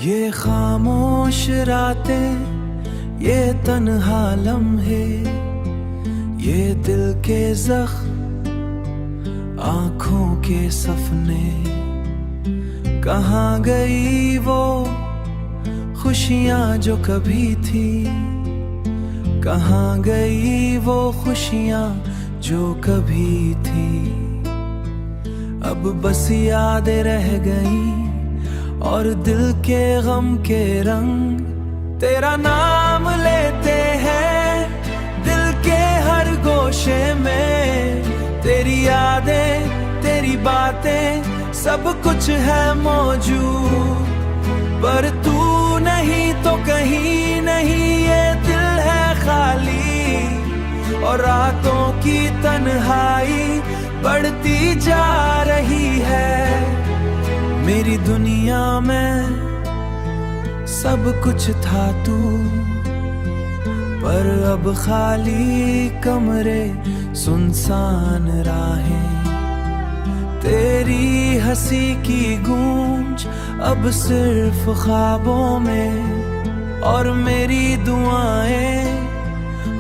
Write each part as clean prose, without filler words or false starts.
ये खामोश रातें, ये तन्हा लम्हे, ये दिल के जख्म, आँखों के सपने। कहाँ गई वो खुशियाँ जो कभी थी, कहाँ गई वो खुशियाँ जो कभी थी। अब बस यादें रह गई और दिल के गम के रंग, तेरा नाम लेते हैं दिल के हर गोशे में। तेरी यादें, तेरी बातें, सब कुछ है मौजूद, पर तू नहीं तो कहीं नहीं, ये दिल है खाली। और रातों की तन्हाई बढ़ती जा रही है। मेरी दुनिया में सब कुछ था तू, पर अब खाली कमरे, सुनसान राहें। तेरी हंसी की गूंज अब सिर्फ ख्वाबों में, और मेरी दुआएं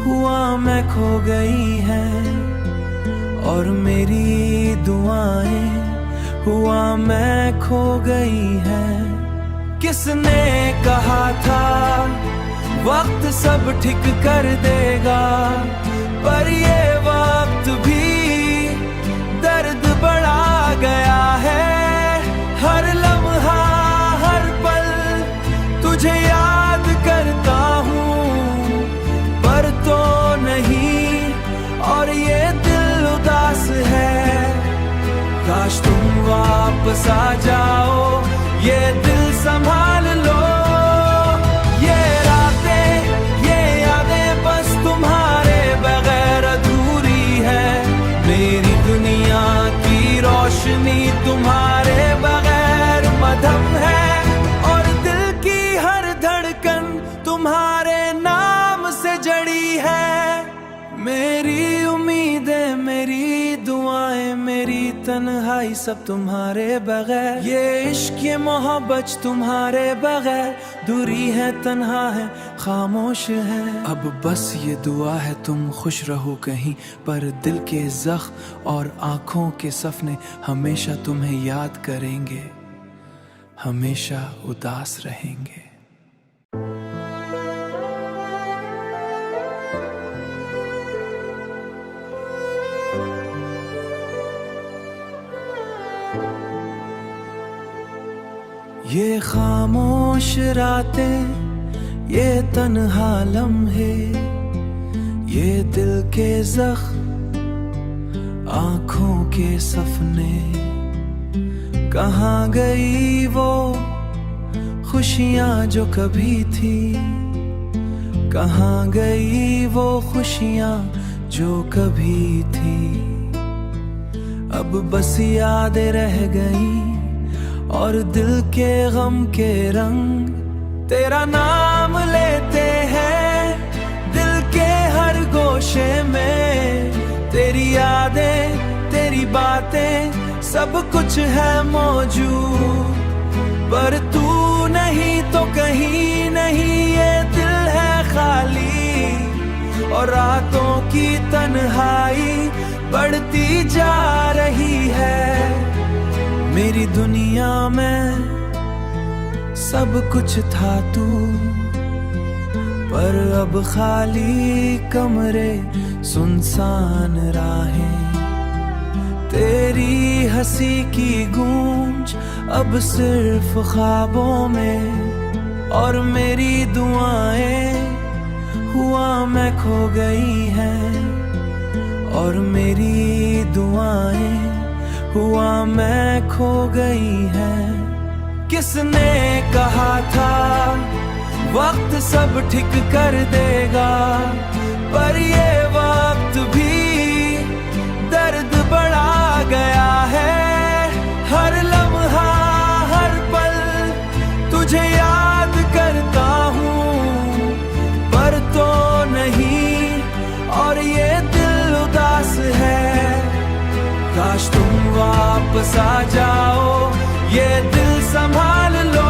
हुआ मैं खो गई हैं, और मेरी दुआएं हुआ मैं खो गई है। किसने कहा था वक्त सब ठीक कर देगा, पर ये वक्त भी दर्द बढ़ा गया है। हर लम्हा, हर पल तुझे याद करता हूँ, पर तो नहीं, और ये दिल उदास है। काश तुम वापस आ जाओ, ये दिल संभाल लो। ये रातें, ये यादें बस तुम्हारे बगैर अधूरी है। मेरी दुनिया की रोशनी तुम्हारे बगैर मधम है, और दिल की हर धड़कन तुम्हारे नाम से जड़ी है। मेरी उम्मीदें, मेरी दुआएं, मेरी तन्हाई सब तुम्हारे बगैर। ये इश्क, ये मोहब्बत तुम्हारे बगैर दूरी है, तन्हा है, खामोश है। अब बस ये दुआ है तुम खुश रहो कहीं, पर दिल के जख्म और आँखों के सपने हमेशा तुम्हें याद करेंगे, हमेशा उदास रहेंगे। ये खामोश रातें, ये तन्हा लम्हे, ये दिल के जख्म, आँखों के सपने। कहाँ गई वो खुशियाँ जो कभी थी, कहाँ गई वो खुशियाँ जो कभी थी। अब बस यादें रह गई और दिल के गम के रंग, तेरा नाम लेते हैं दिल के हर गोशे में। तेरी यादें, तेरी बातें, सब कुछ है मौजूद, पर तू नहीं तो कहीं नहीं, ये दिल है खाली। और रातों की तन्हाई बढ़ती जा रही है। मेरी दुनिया में सब कुछ था तू, पर अब खाली कमरे, सुनसान राहें। तेरी हंसी की गूंज अब सिर्फ ख्वाबों में, और मेरी दुआएं हुआ मैं खो गई हैं, और मेरी दुआएं हुआ मैं खो गई है। किसने कहा था वक्त सब ठीक कर देगा, पर ये वक्त भी दर्द बढ़ा गया है। हर लम्हा, हर पल तुझे याद करता हूँ, पर तो नहीं, और ये दिल उदास है। काश तुम वापस आ जाओ, ये दिल संभाल लो।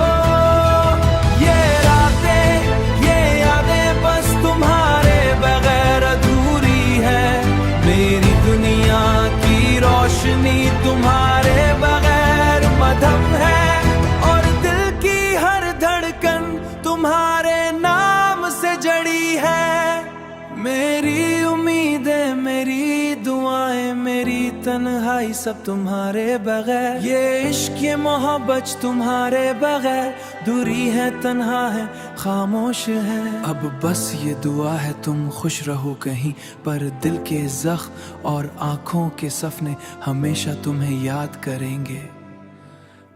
तन्हाई सब तुम्हारे बगैर, ये इश्क ये मोहब्बत तुम्हारे बगैर, दूरी है तन्हा है खामोश है। अब बस ये दुआ है तुम खुश रहो कहीं, पर दिल के ज़ख्म और आँखों के सपने हमेशा तुम्हें याद करेंगे,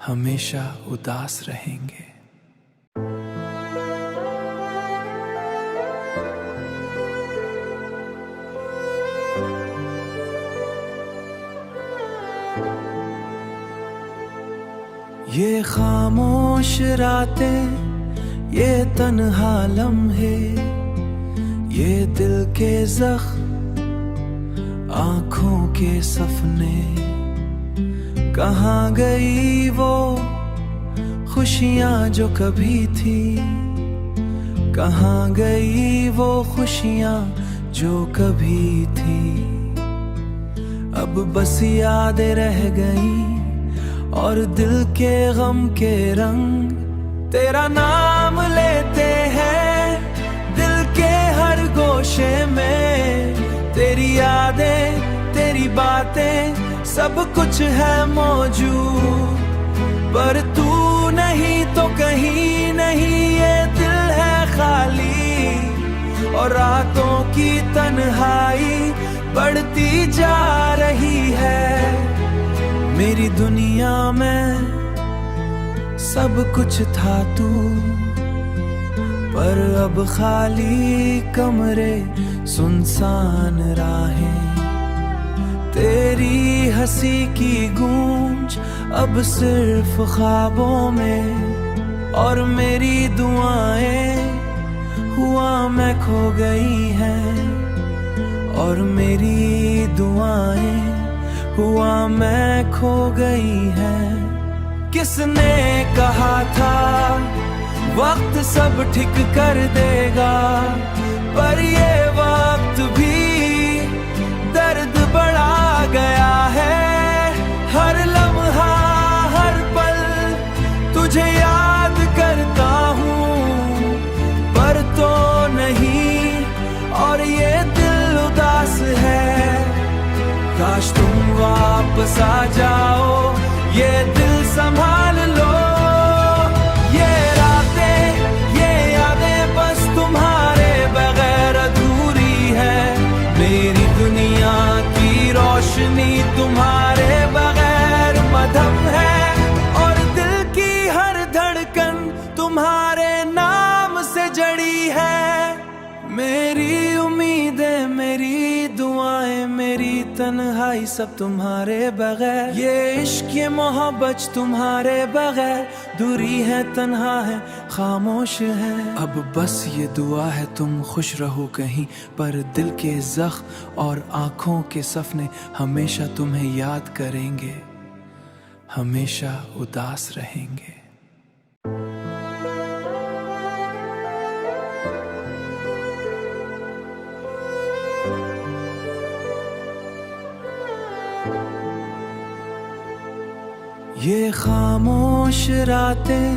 हमेशा उदास रहेंगे। ये खामोश रातें, ये तन्हा लम्हे, ये दिल के ज़ख्म, आँखों के सपने, कहाँ गई वो खुशियाँ जो कभी थी, कहाँ गई वो खुशियाँ जो कभी थी। अब बस यादें रह गई और दिल के गम के रंग, तेरा नाम लेते हैं दिल के हर गोशे में, तेरी यादें तेरी बातें सब कुछ है मौजूद, पर तू नहीं तो कहीं नहीं, ये दिल है खाली और रातों की तन्हाई बढ़ती जा रही है। मेरी दुनिया में सब कुछ था तू, पर अब खाली कमरे सुनसान राहें, तेरी हंसी की गूंज अब सिर्फ ख्वाबों में, और मेरी दुआएं हुआ मैं खो गई हैं, और मेरी दुआएं हुआ मैं खो गई है। किसने कहा था वक्त सब ठीक कर देगा, पर ये वक्त भी दर्द बढ़ा गया है। हर लम्हा हर पल तुझे याद करता हूँ, पर तो नहीं और ये दिल उदास है। काश तुम वापस आ जाओ, ये दिल संभाल लो, ये रातें ये यादें बस तुम्हारे बगैर अधूरी है। मेरी दुनिया की रोशनी तुम्हारे बगैर मधम है, और दिल की हर धड़कन तुम्हारे नाम से जड़ी है। मेरी उम्मीदें मेरी दुआएं मेरी तन्हाई सब तुम्हारे बगैर, ये इश्क ये मोहब्बत तुम्हारे बगैर, दूरी है तन्हा है खामोश है। अब बस ये दुआ है तुम खुश रहो कहीं, पर दिल के ज़ख्म और आँखों के सपने हमेशा तुम्हें याद करेंगे, हमेशा उदास रहेंगे। ये खामोश रातें,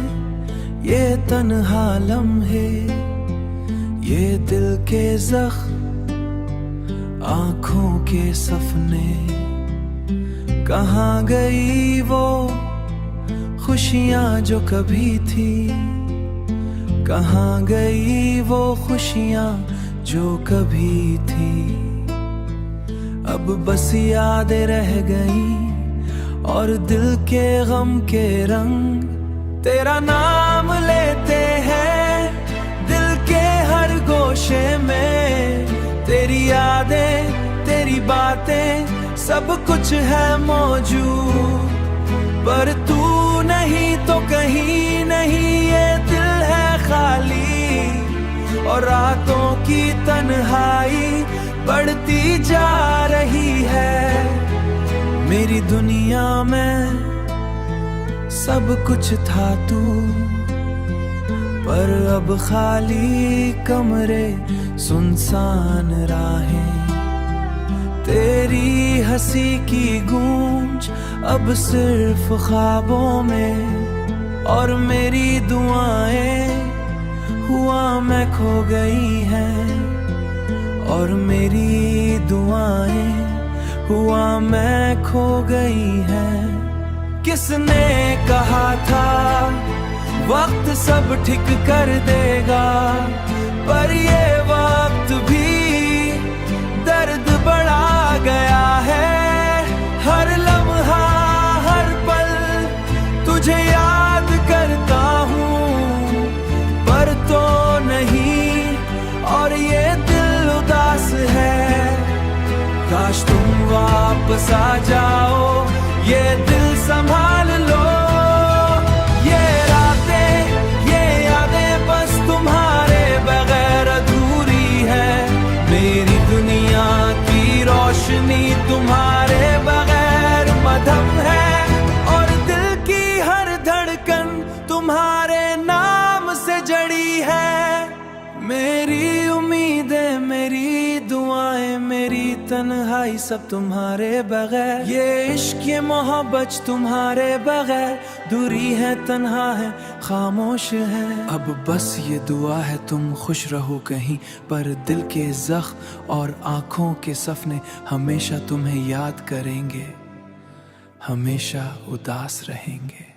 ये तन्हा लम्हे, ये दिल के ज़ख्म, आँखों के सपने, कहाँ गई वो खुशियाँ जो कभी थी, कहाँ गई वो खुशियाँ जो कभी थी। अब बस यादें रह गई और दिल के गम के रंग, तेरा नाम लेते हैं दिल के हर गोशे में, तेरी यादें तेरी बातें सब कुछ है मौजूद, पर तू नहीं तो कहीं नहीं, ये दिल है खाली और रातों की तन्हाई बढ़ती जा रही है। मेरी दुनिया में सब कुछ था तू, पर अब खाली कमरे सुनसान राहें, तेरी हंसी की गूंज अब सिर्फ ख्वाबों में, और मेरी दुआएं हुआ मैं खो गई हैं, और मेरी दुआएं हुआ मैं खो गई है। किसने कहा था वक्त सब ठीक कर देगा, पर ये वक्त भी दर्द बढ़ा गया है। हर लम्हा हर पल तुझे याद करता हूँ, पर तो नहीं और ये दिल उदास है। काश तुम वापस आ जाओ, ये दिल संभाल लो। ये रातें ये यादें बस तुम्हारे बगैर अधूरी है। मेरी दुनिया की रोशनी तुम्हारे बगैर मधम है, और दिल की हर धड़कन तुम्हारे नाम से जड़ी है। मेरी उम्मीदें मेरी दुआएं मेरी तन्हाई सब तुम्हारे बगैर। ये इश्क ये मोहब्बत तुम्हारे बगैर दूरी है, तन्हा है, खामोश है। अब बस ये दुआ है तुम खुश रहो कहीं, पर दिल के ज़ख्म और आँखों के सपने हमेशा तुम्हें याद करेंगे, हमेशा उदास रहेंगे।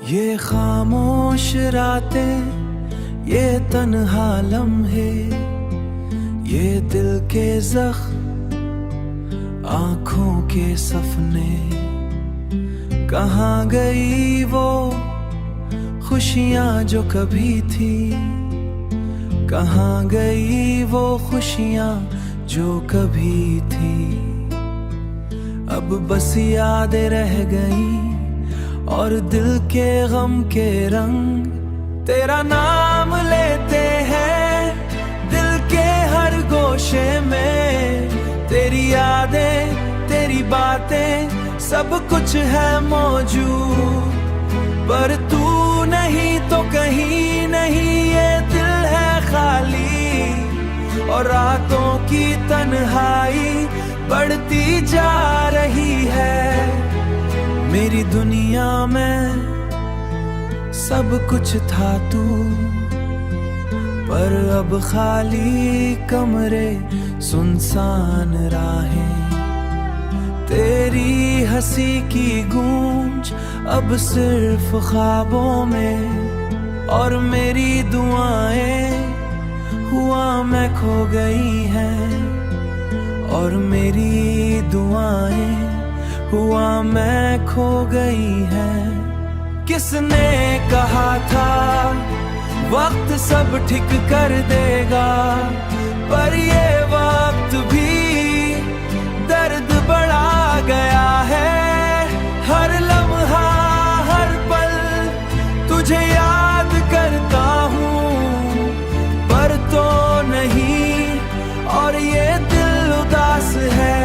ये खामोश रातें ये तन्हा लम्हे, ये दिल के ज़ख्म आँखों के सपने। कहाँ गई वो खुशियाँ जो कभी थी, कहाँ गई वो खुशियाँ जो कभी थी। अब बस यादें रह गई और दिल के गम के रंग तेरा नाम लेते हैं। दिल के हर गोशे में तेरी यादें तेरी बातें सब कुछ है मौजूद, पर तू नहीं तो कहीं नहीं। ये दिल है खाली और रातों की तन्हाई बढ़ती जा रही है। मेरी दुनिया में सब कुछ था तू, पर अब खाली कमरे सुनसान राहें। तेरी हंसी की गूंज अब सिर्फ ख्वाबों में, और मेरी दुआएं हुआ मैं खो गई हैं, और मेरी दुआएं हुआ मैं खो गई है। किसने कहा था वक्त सब ठीक कर देगा, पर ये वक्त भी दर्द बढ़ा गया है। हर लम्हा हर पल तुझे याद करता हूँ, पर तो नहीं और ये दिल उदास है।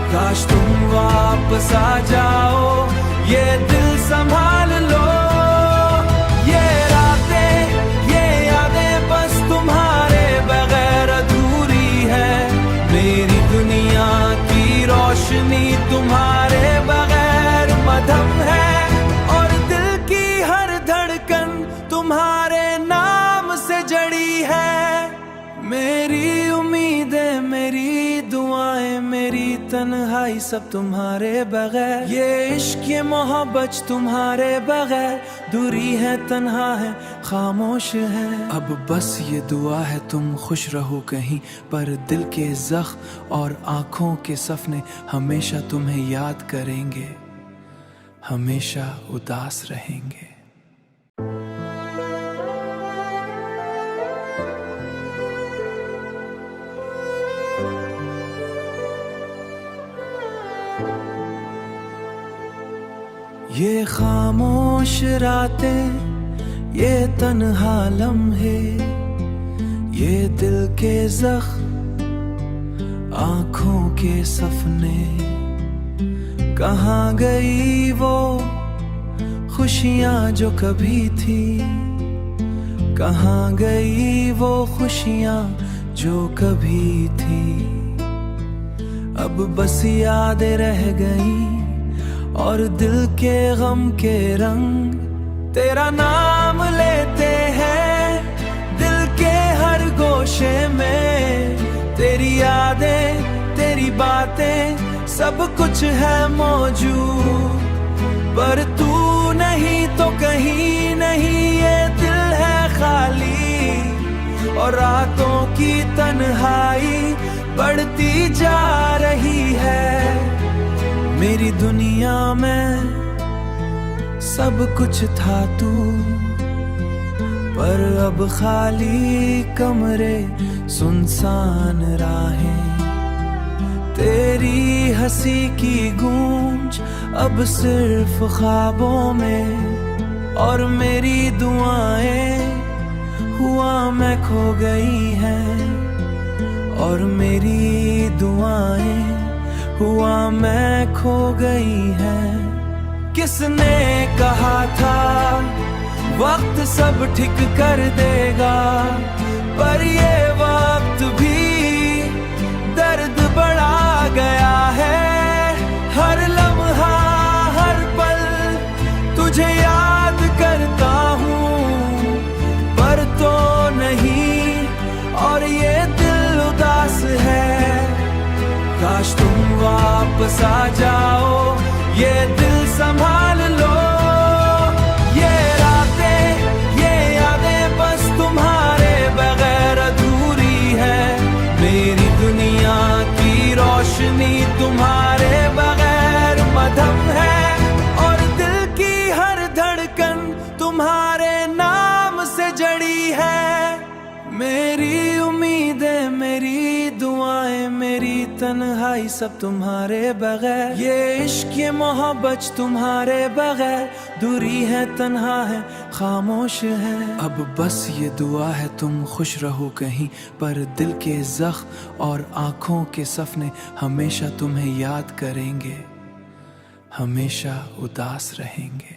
काश तुम वापस आ जाओ, ये दिल संभाल लो। ये रातें ये यादें बस तुम्हारे बगैर अधूरी है। मेरी दुनिया की रोशनी तुम्हारे बगैर मधम है, और दिल की हर धड़कन तुम्हारे नाम से जड़ी है। मेरी उम्मीदें मेरी दुआएं मेरी तन्हाई सब तुम्हारे बगैर। ये इश्क ये मोहब्बत तुम्हारे बगैर दूरी है, तन्हा है, खामोश है। अब बस ये दुआ है तुम खुश रहो कहीं, पर दिल के ज़ख्म और आँखों के सपने हमेशा तुम्हें याद करेंगे, हमेशा उदास रहेंगे। ये खामोश रातें ये तन्हा लम्हे, ये दिल के ज़ख्म आँखों के सपने। कहाँ गई वो खुशियाँ जो कभी थी, कहाँ गई वो खुशियाँ जो कभी थी। अब बस यादें रह गई और दिल के गम के रंग तेरा नाम लेते हैं। दिल के हर गोशे में तेरी यादें, तेरी बातें, सब कुछ है मौजूद। पर तू नहीं तो कहीं नहीं, ये दिल है खाली और रातों की तन्हाई बढ़ती जा रही है। मेरी दुनिया में सब कुछ था तू, पर अब खाली कमरे, सुनसान राहें, तेरी हंसी की गूंज अब सिर्फ ख्वाबों में। और मेरी दुआएं हुआ मैं खो गई हैं, और मेरी दुआएं हुआ मैं खो गई हैं। किसने कहा था वक्त सब ठीक कर देगा, पर ये वक्त भी दर्द बढ़ा गया है। हर लम्हा, हर पल तुझे याद करता हूँ, पर तो नहीं, और ये दिल उदास है। काश तुम वापस आ जाओ, ये दिल संभाल लो। ये रातें, ये यादें बस तुम्हारे बगैर अधूरी है। मेरी दुनिया की रोशनी तुम्हारे बगैर मधम है, और दिल की हर धड़कन तुम्हारे नाम से जड़ी है। मेरी उम्मीदें, मेरी दुआएं, मेरी तन्हाई सब तुम्हारे बगैर। ये इश्क, ये मोहब्बत तुम्हारे बगैर दूरी है, तन्हा है, खामोश है। अब बस ये दुआ है तुम खुश रहो कहीं, पर दिल के ज़ख्म और आँखों के सपने हमेशा तुम्हें याद करेंगे, हमेशा उदास रहेंगे।